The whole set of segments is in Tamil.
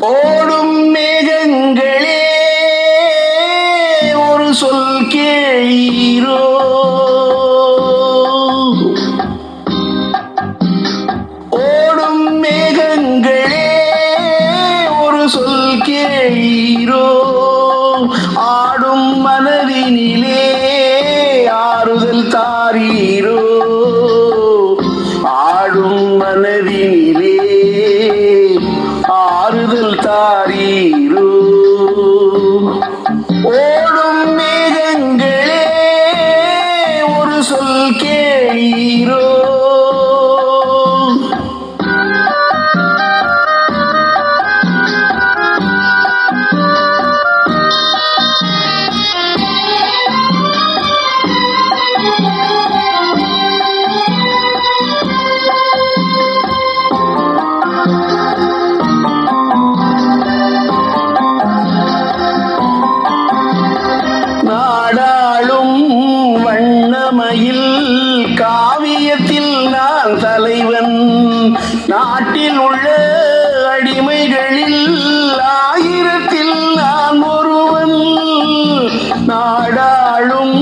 ஓடும் மேகங்களே ஒரு சொல் கேளீரோ, ஓடும் மேகங்களே ஒரு சொல் கேளீரோ, ஆடும் மனதினிலே ஆறுதல் தாரீரோ, ஆடும் மனதினிலே ஆறுதல் தாரீரோ. ஓடும் மேகங்களே ஒரு சொல் கேளீரோ. நாடாளும் வண்ணமயில் காவியத்தில் நான் தலைவன், நாட்டில் உள்ள அடிமைகளில் ஆயிரத்தில் நான் ஒருவன். நாடாளும்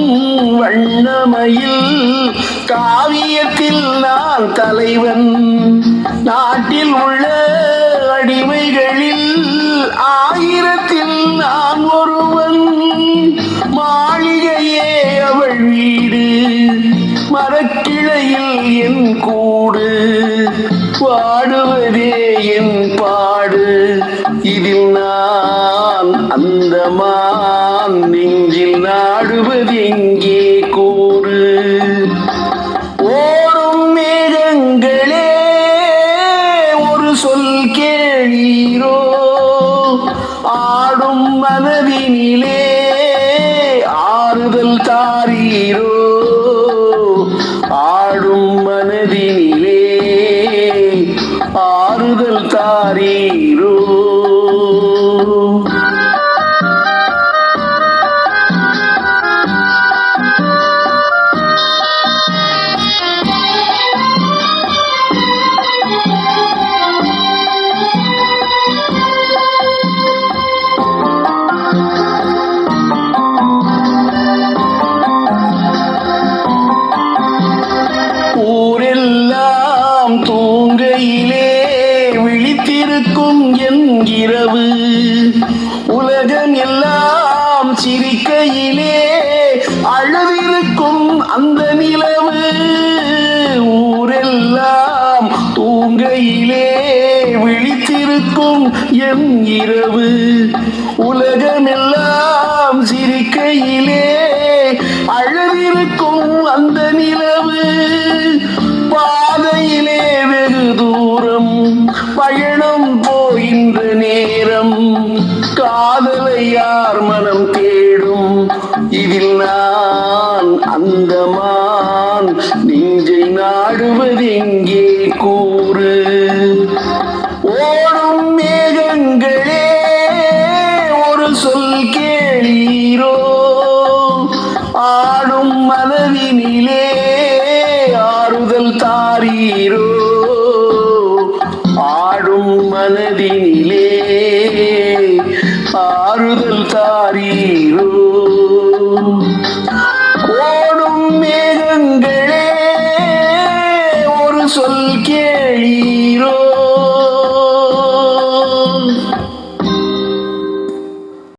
வண்ணமயில் காவியத்தில் நான் தலைவன், நாட்டில் உள்ள அடிமைகளில் ஆயிரத்தில் நான் ஒருவன். மாளிகையே அவள் வீடு, மரக்கிளையில் என் கூடு, பாடுவதே என் பாடு, இதில் நான் அந்தமான் நெஞ்சில் நாடுவது எங்கே கூறு. ஓடும் மேகங்களே ஒரு சொல் கேளீரோ, ஆடும் மனதினிலே ஆறுதல் தாரீரோ, ஆடும் மனதினிலே ஆறுதல் தாரீரோ. ஊரெல்லாம் தூங்கையிலே விழித்திருக்கும் என் இரவு, உலகம் எல்லாம் சிரிக்கையிலே அழுதிருக்கும் அந்த நிலவு. ஊரெல்லாம் தூங்கையிலே விழித்திருக்கும் என் இரவு, உலகம் எல்லாம் சிரிக்கையிலே அழுதிருக்கும் அந்த நிலவு. பாதையிலே வெகு தூரம் பயணம் போகின்ற நேரம், காதலை யார் மனம் தேடும், இதில் நான் அந்தமான் நெஞ்சை நாடுவது எங்கே கூறு. ஓடும் மேகங்களே ஒரு சொல் கேளீரோ, ஆடும் மனதினிலே ஆறுதல் தாரீரோ, ஆடும் மனதினிலே ஆறுதல் தாரீரோ.